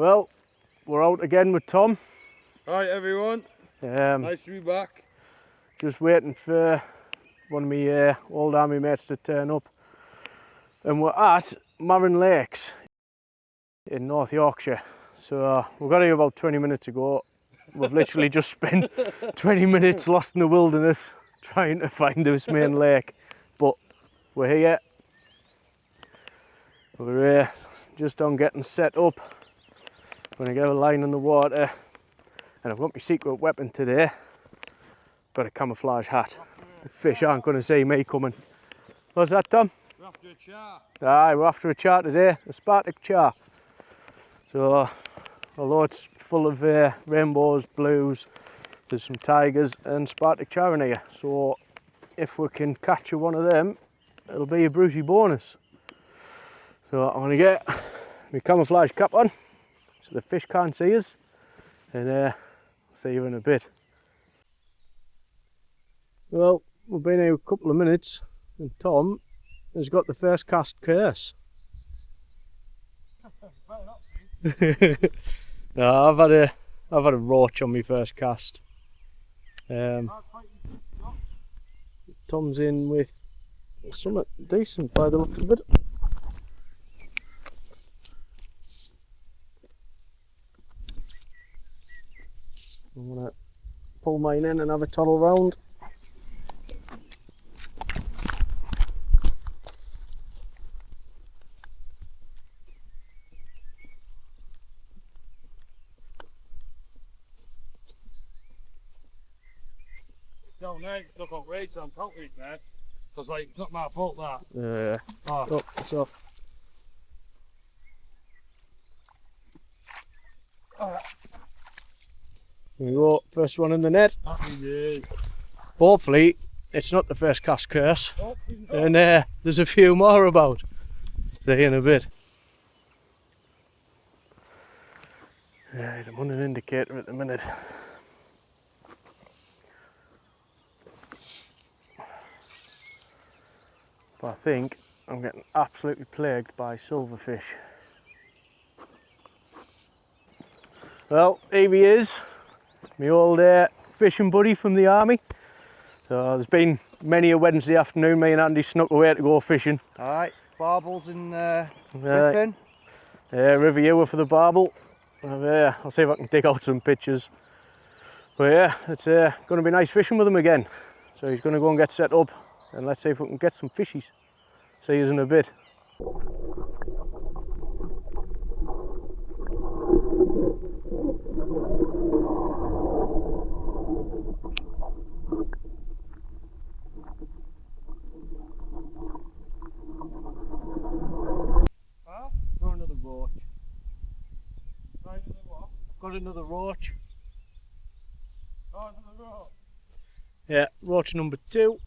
Well, we're out again with Tom. Hi everyone, nice to be back. Just waiting for one of my old army mates to turn up. And we're at Maran Lakes in North Yorkshire. So we got here about 20 minutes ago. We've literally just spent 20 minutes lost in the wilderness trying to find this main lake. But we're here. We're just on getting set up. I'm going to get a line in the water. And I've got my secret weapon today. Got a camouflage hat. The fish aren't going to see me coming. What's that, Tom? We're after a char. Aye, we're after a char today, a Spartic char. So, although it's full of rainbows, blues, there's some tigers and Spartic char in here. So, if we can catch one of them, it'll be a Brucey bonus. So, I'm going to get my camouflage cap on so the fish can't see us. And I'll see you in a bit. Well, we've been here a couple of minutes and Tom has got the first cast curse. No, I've had a roach on my first cast. Tom's in with something decent by the looks of it. I'm gonna pull mine in and have a toddle round. No, mate, look on rates on trout eating there. Because like, it's not my fault that. Yeah. Oh, it's off. Here we go, first one in the net. Happy days. Hopefully it's not the first cast curse. And there's a few more about. See you in a bit. Right, I'm on an indicator at the minute. But I think I'm getting absolutely plagued by silverfish. Well, here he is, my old fishing buddy from the army. So there's been many a Wednesday afternoon me and Andy snuck away to go fishing. Alright, barbels in ripping. River Ewer for the barbel. I'll see if I can dig out some pictures. But yeah, it's going to be nice fishing with him again. So he's going to go and get set up and let's see if we can get some fishies. See you in a bit. Got another roach. Got another roach. Oh, another roach. Yeah, roach number 2.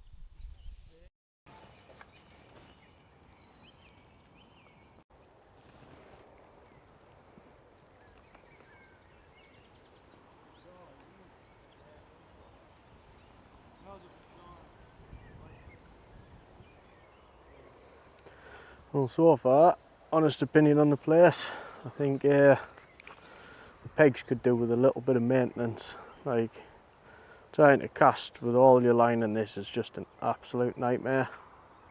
Well, so far, honest opinion on the place, I think the pegs could do with a little bit of maintenance. Like, trying to cast with all your line in this is just an absolute nightmare.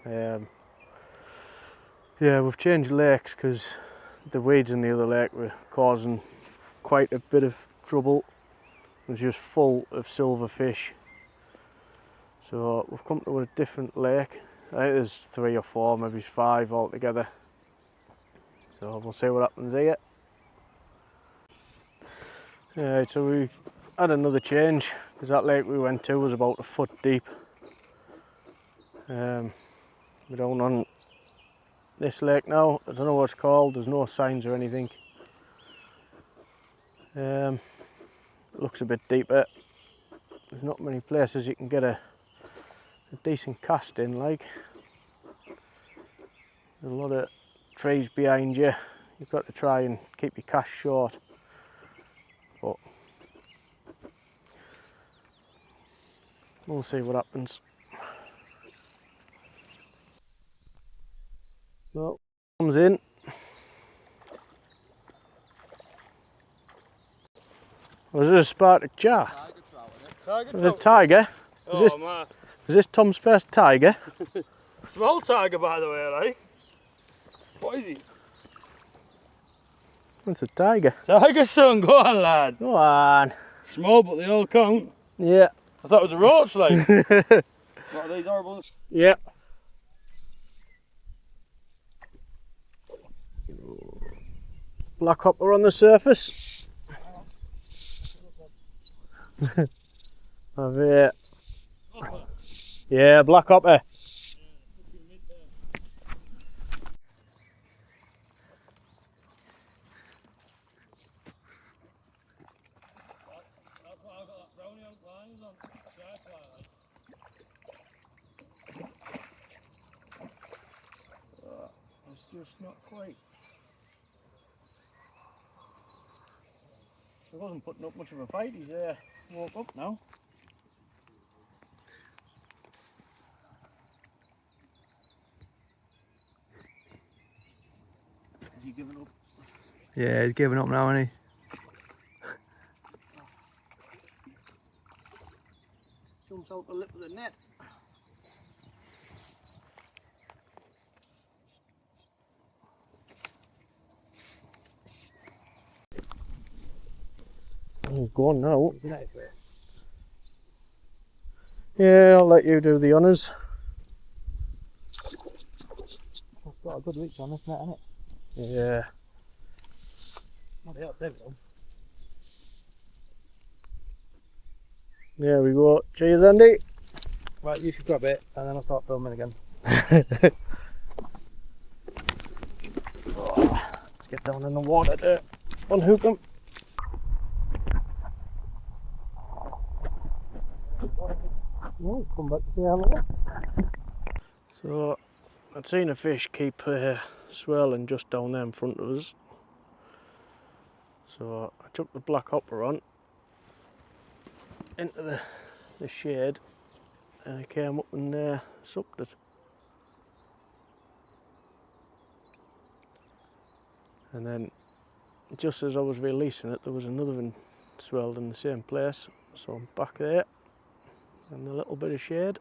Yeah, we've changed lakes because the weeds in the other lake were causing quite a bit of trouble. It was just full of silverfish. So we've come to a different lake. I think there's 3 or 4, maybe 5 altogether. So we'll see what happens here. Right, so we had another change because that lake we went to was about a foot deep. We're down on this lake now. I don't know what it's called. There's no signs or anything. It looks a bit deeper. There's not many places you can get a decent cast in, like. There's a lot of trees behind you. You've got to try and keep your cast short. But we'll see what happens. Well, comes in. a Spartic char. Tiger trout, isn't it? Tiger There's a trout. tiger. Oh, man. Is this Tom's first tiger? Small tiger, by the way, like. What is he? It's a tiger. Tiger, son. Go on, lad. Go on. Small, but they all count. Yeah. I thought it was a roach, like. What are these horrible? Yeah. Black hopper on the surface. Of it. Yeah, black hopper. It's just not quite. He wasn't putting up much of a fight. He's woke up now. Has he given up? Yeah, he's giving up now, isn't he? Jumps out the lip of the net. He's gone now. Yeah, I'll let you do the honours. It's got a good reach on this net, hasn't it? Yeah. Not the big one. There we go. Cheers, Andy. Right, you should grab it and then I'll start filming again. Let's get down in the water to unhook them. Oh, come back to say hello. So, I'd seen a fish keep swirling just down there in front of us. So I took the black hopper on into the shade and I came up and sucked it. And then just as I was releasing it, there was another one swirled in the same place. So I'm back there in a little bit of shade.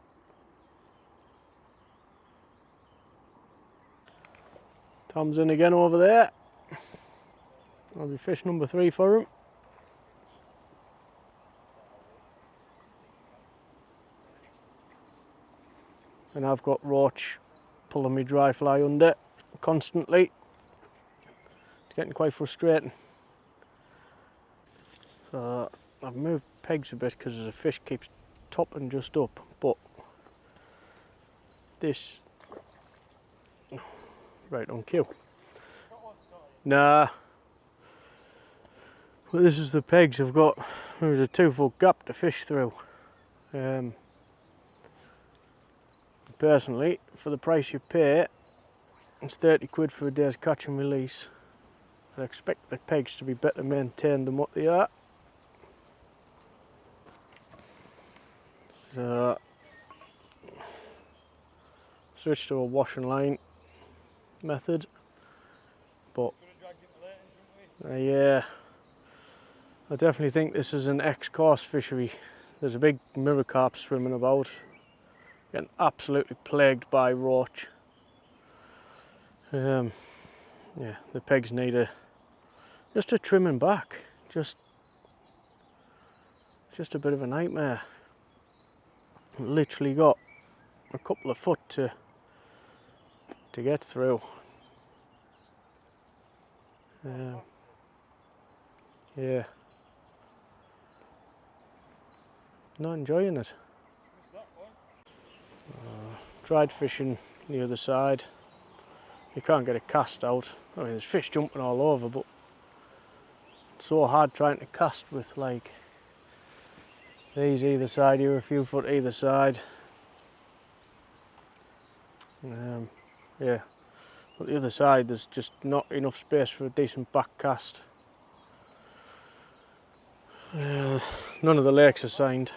Tom's in again over there. That'll be fish number 3 for him. And I've got roach pulling me dry fly under constantly. It's getting quite frustrating. So I've moved pegs a bit because the fish keeps topping just up, but this right on cue. Nah. But this is the pegs I've got. There's a 2-foot gap to fish through. Personally, for the price you pay, it's 30 quid for a day's catch and release. I expect the pegs to be better maintained than what they are. So, switch to a wash and line method, but yeah, I definitely think this is an ex-course fishery. There's a big mirror carp swimming about, getting absolutely plagued by roach. Yeah, the pegs need just a trimming back. Just a bit of a nightmare. Literally got a couple of foot to get through. Yeah, not enjoying it. Tried fishing the other side. You can't get a cast out. I mean, there's fish jumping all over, but it's so hard trying to cast with like these either side. You're a few foot either side. Yeah, but the other side there's just not enough space for a decent back cast. None of the lakes are signed.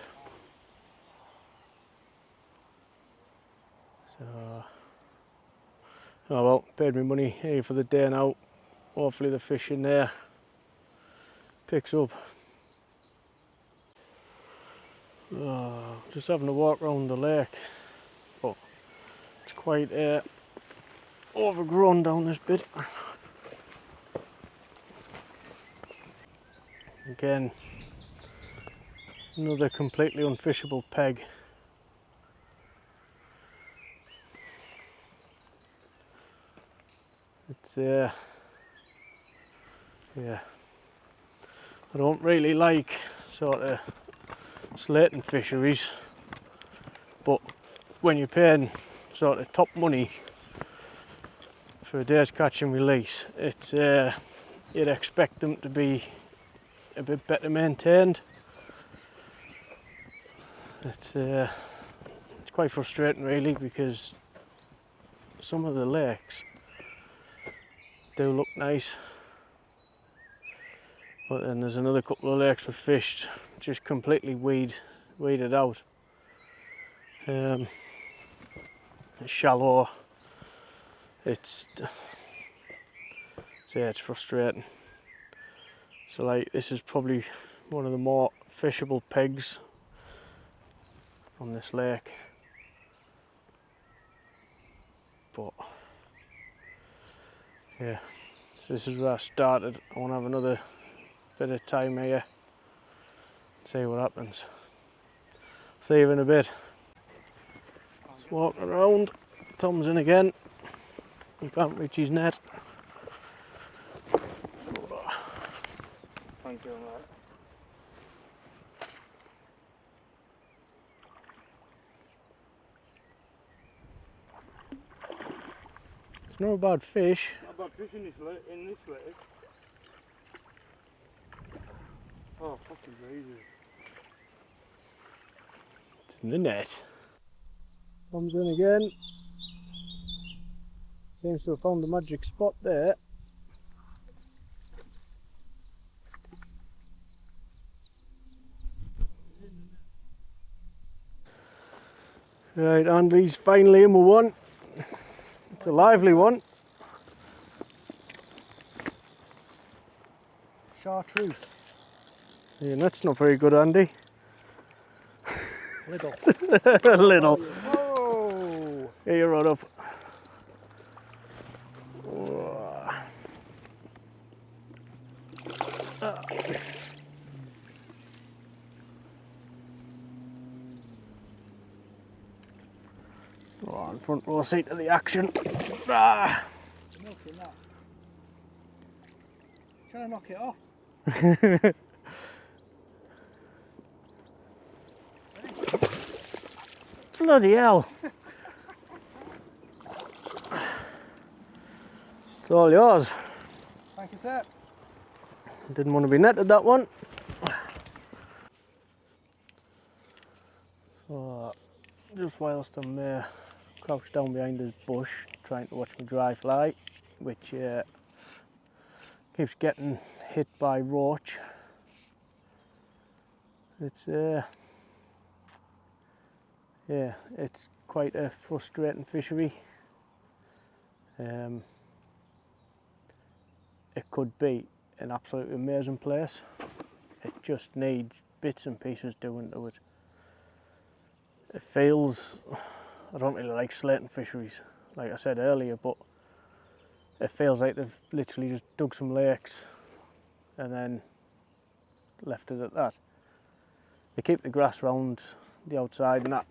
So, oh well, paid me money here for the day now. Hopefully the fish in there picks up. Just having a walk around the lake, but it's quite overgrown down this bit. Again, another completely unfishable peg. It's yeah, I don't really like sort of slating fisheries, but when you're paying sort of top money for a day's catch and release, it's you'd expect them to be a bit better maintained. It's quite frustrating really, because some of the lakes do look nice, but then there's another couple of lakes we've fished just completely weeded out. It's shallow. It's frustrating. So like, this is probably one of the more fishable pegs on this lake, but yeah, so this is where I started. I want to have another bit of time here, see what happens. See you in a bit. Just walking around, Tom's in again, he can't reach his net. Thank you, mate. It's not a bad fish. Not bad fish in this lake. Oh, fucking Jesus. It's in the net. Tom's in again. Seems to have found the magic spot there. Right, Andy's finally in with one. It's a lively one. Chartreuse. Yeah, that's not very good, Andy. Little. A little. Whoa! Here you run up. On front row seat of the action. Ah. Milking that. Trying to knock it off. Bloody hell. It's all yours. Thank you, sir. Didn't want to be netted, that one. So, just whilst I'm crouched down behind this bush trying to watch my dry fly, which keeps getting hit by roach. It's yeah, it's quite a frustrating fishery. It could be an absolutely amazing place. It just needs bits and pieces doing to it. It feels, I don't really like slating fisheries, like I said earlier, but it feels like they've literally just dug some lakes and then left it at that. They keep the grass round the outside and that,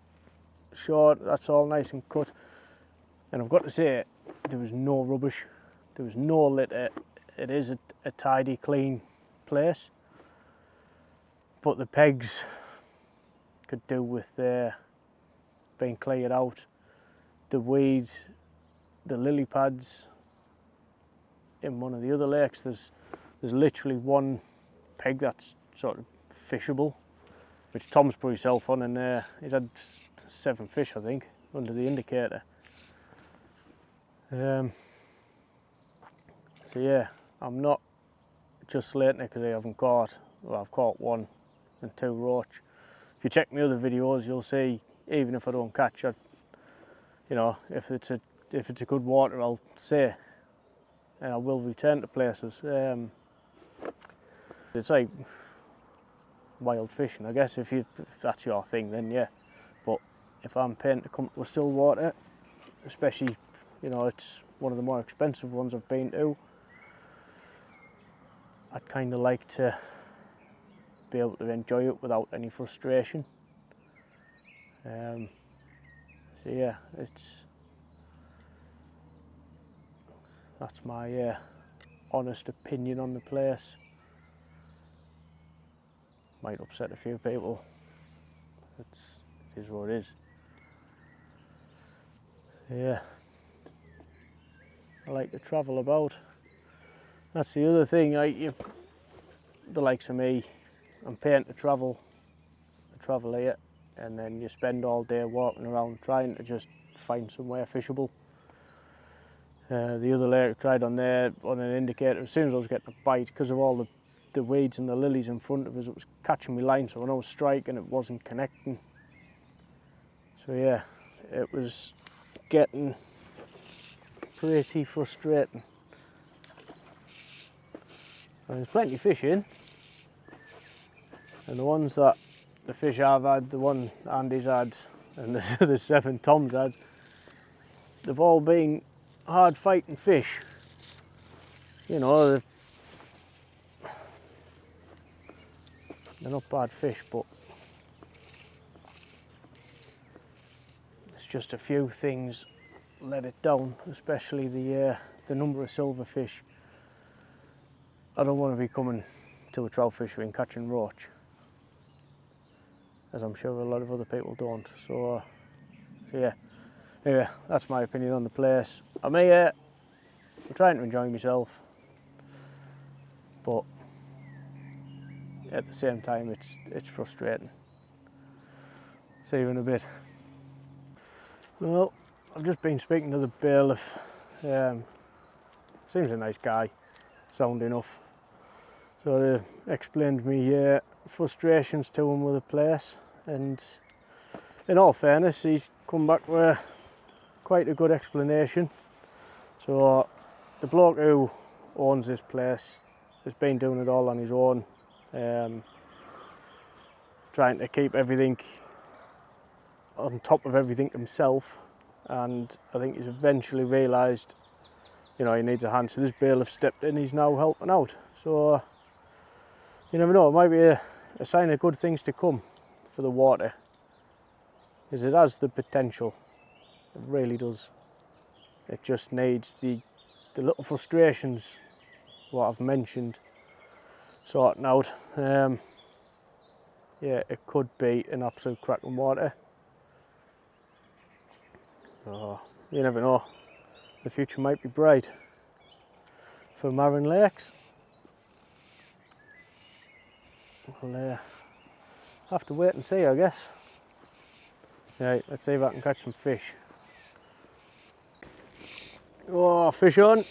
sure, that's all nice and cut. And I've got to say, there was no rubbish, there was no litter. It is a tidy, clean place, but the pegs could do with being cleared out. The weeds, the lily pads in one of the other lakes, there's literally one peg that's sort of fishable, which Tom's put himself on, and he's had 7 fish, I think, under the indicator. So yeah, I'm not just slating it because I haven't caught. Well, I've caught 1 and 2 roach. If you check my other videos, you'll see even if I don't catch it, you know, if it's a good water, I'll say, and I will return to places. It's like wild fishing. I guess if that's your thing, then yeah. But if I'm paying to come to a still water, especially, you know, it's one of the more expensive ones I've been to, I'd kind of like to be able to enjoy it without any frustration. So yeah, that's my honest opinion on the place. Might upset a few people. It is what it is. Yeah, I like to travel about. That's the other thing. The likes of me, I'm paying to travel here, and then you spend all day walking around trying to just find somewhere fishable. The other lake I tried on there on an indicator, as soon as I was getting a bite, because of all the weeds and the lilies in front of us, it was catching me line, so when I was striking it wasn't connecting. So yeah, it was getting pretty frustrating. And there's plenty of fish in, and the fish I've had, the one Andy's had, and the 7 Tom's had, they've all been hard fighting fish. You know, they're not bad fish, but it's just a few things let it down, especially the number of silverfish. I don't want to be coming to a trout fishery and catching roach, as I'm sure a lot of other people don't. So yeah, anyway, that's my opinion on the place. I'm here, I'm trying to enjoy myself, but at the same time it's frustrating. See you in a bit. Well, I've just been speaking to the bailiff. Seems a nice guy, sound enough. So they explained me frustrations to him with the place, and in all fairness, he's come back with quite a good explanation. So the bloke who owns this place has been doing it all on his own, trying to keep everything on top of everything himself, and I think he's eventually realised, you know, he needs a hand. So this bailiff stepped in, he's now helping out. So you never know, it might be a sign of good things to come for the water, because it has the potential, it really does. It just needs the little frustrations, what I've mentioned, sorting out. Yeah, it could be an absolute cracking water. So you never know, the future might be bright for Maran lakes. We'll have to wait and see, I guess. Right, let's see if I can catch some fish. Oh, fish on!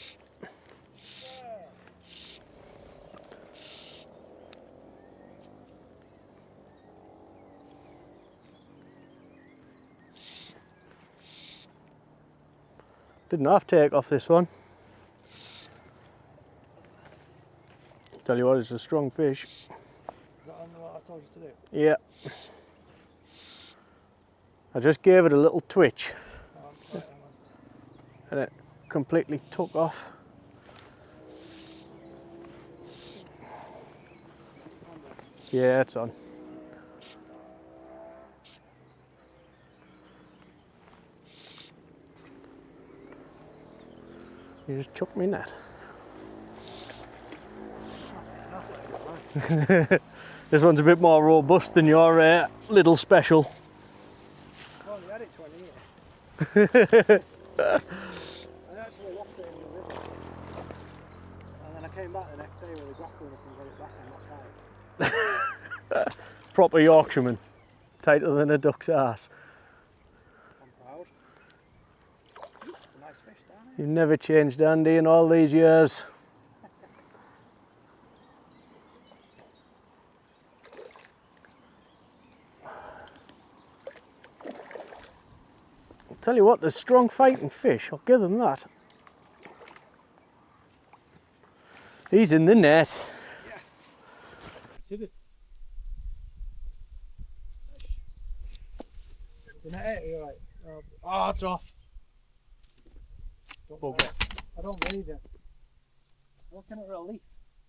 Didn't have to take off this one. Tell you what, it's a strong fish. Is that on what I told you to do? Yeah. I just gave it a little twitch and it completely took off. Yeah, it's on. You just chucked me net. This one's a bit more robust than your little special. I've only had it 20 years. I actually lost it in the river. And then I came back the next day with a grappling hook and got it back and not tight. Proper Yorkshireman. Tighter than a duck's arse. I'm proud. It's a nice fish, darling. You've never changed, Andy, in all these years. I'll tell you what, there's strong fighting fish, I'll give them that. He's in the net. Yes. See the The net, you're right. Oh, it's off. Bugger. I don't need it. What kind of relief?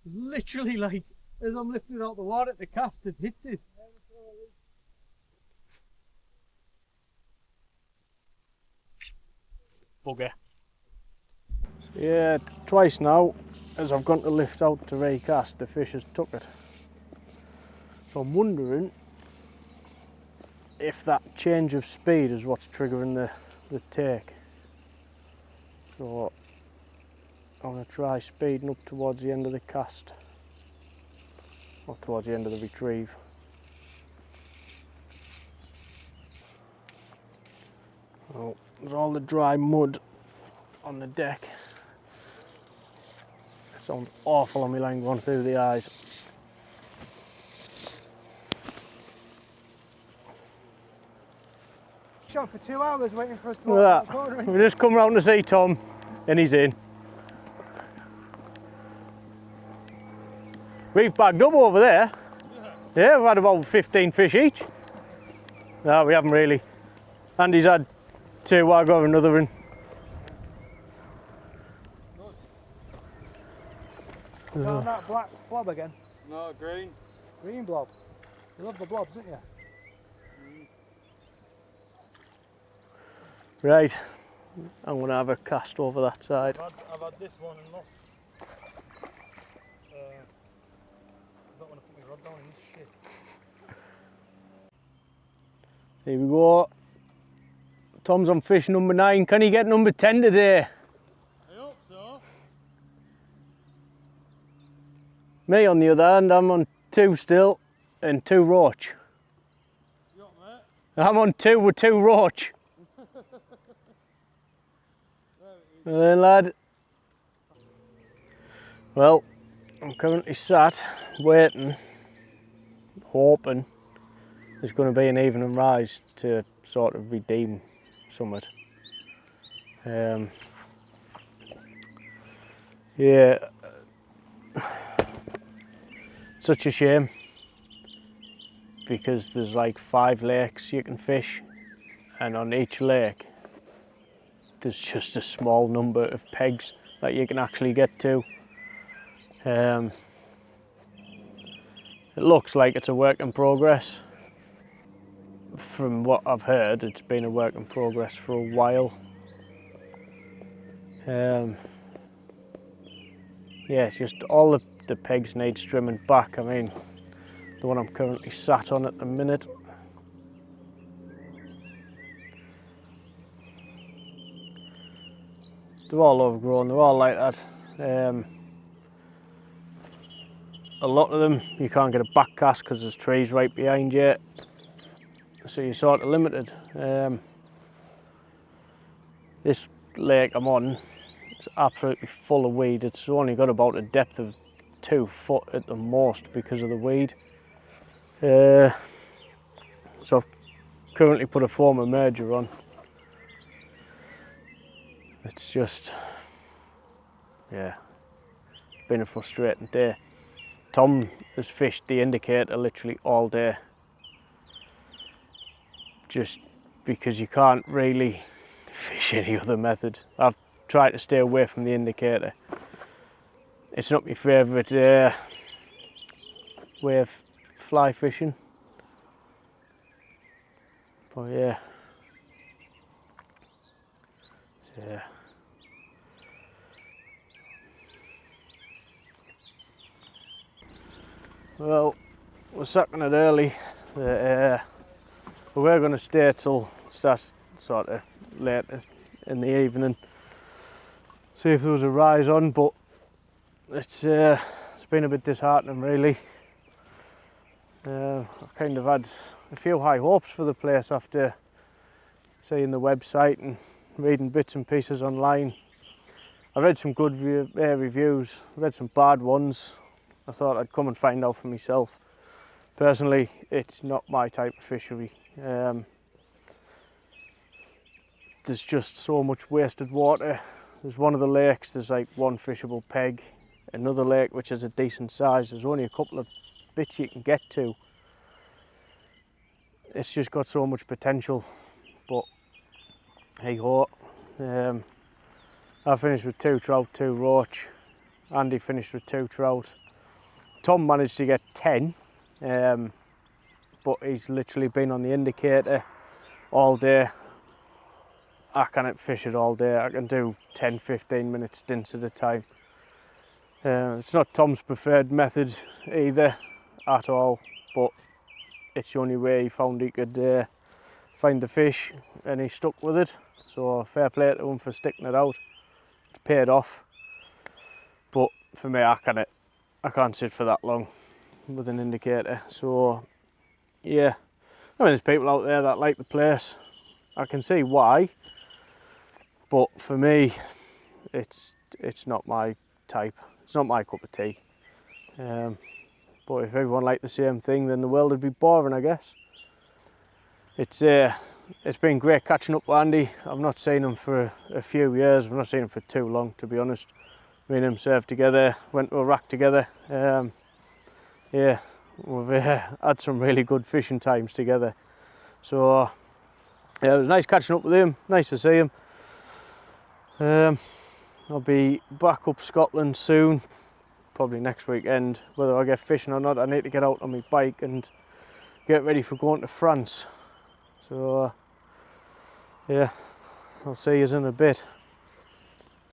Literally, like, as I'm lifting it out the water, the cast, it hits it. Bugger. Yeah, twice now, as I've gone to lift out to recast, the fish has took it. So I'm wondering if that change of speed is what's triggering the take. So I'm going to try speeding up towards the end of the cast, or towards the end of the retrieve. Well, there's all the dry mud on the deck. It sounds awful on my line going through the eyes. Shot for 2 hours waiting for us to Look walk at out the that. corner. We've just come round to see Tom, and he's in. We've bagged up over there. Yeah, we've had about 15 fish each. No, we haven't really. Andy's had 2, I got another in. Is that on that black blob again? No, green. Green blob. You love the blobs, don't you? Right, I'm going to have a cast over that side. I've had this one and lost. I don't want to put my rod down in this shit. Here we go. Tom's on fish number 9. Can he get number 10 today? I hope so. Me on the other hand, I'm on 2 still, and 2 roach. You up, mate? I'm on 2 with 2 roach. And then, lad. Well, I'm currently sat waiting, hoping there's going to be an evening rise to sort of redeem something. Yeah, such a shame because there's like 5 lakes you can fish, and on each lake there's just a small number of pegs that you can actually get to. It looks like it's a work in progress. From what I've heard, it's been a work in progress for a while. Yeah, it's just all the pegs need trimming back. I mean, the one I'm currently sat on at the minute, they're all overgrown, they're all like that. A lot of them you can't get a back cast because there's trees right behind you, so you're sort of limited. This lake I'm on, it's absolutely full of weed. It's only got about a depth of 2 foot at the most because of the weed. So I've currently put a former merger on. It's just, yeah, been a frustrating day. Tom has fished the indicator literally all day, just because you can't really fish any other method. I've tried to stay away from the indicator. It's not my favourite way of fly fishing, but yeah. So, yeah. Well, we're sucking it early. We were going to stay till sort of late in the evening, see if there was a rise on, but it's been a bit disheartening really. I've kind of had a few high hopes for the place after seeing the website and reading bits and pieces online. I read some good reviews, read some bad ones. I thought I'd come and find out for myself. Personally, it's not my type of fishery. There's just so much wasted water. There's one of the lakes, there's like 1 fishable peg. Another lake which is a decent size, there's only a couple of bits you can get to. It's just got so much potential. but hey ho. I finished with 2 trout, 2 roach. Andy finished with 2 trout. Tom managed to get 10, but he's literally been on the indicator all day. I can't fish it all day. I can do 10-15 minute stints at a time. It's not Tom's preferred method either at all, but it's the only way he found he could find the fish, and he stuck with it. So fair play to him for sticking it out. It's paid off. But for me, I can't sit for that long with an indicator. So yeah, I mean, there's people out there that like the place. I can see why, but for me, it's not my type. It's not my cup of tea. But if everyone liked the same thing, then the world would be boring, I guess. It's been great catching up with Andy. I've not seen him for a few years. I've not seen him for too long, to be honest. Me and him served together, went to Iraq together. Yeah, we've had some really good fishing times together. So yeah, it was nice catching up with him. Nice to see him. I'll be back up Scotland soon, probably next weekend. Whether I get fishing or not, I need to get out on my bike and get ready for going to France. So yeah, I'll see you in a bit.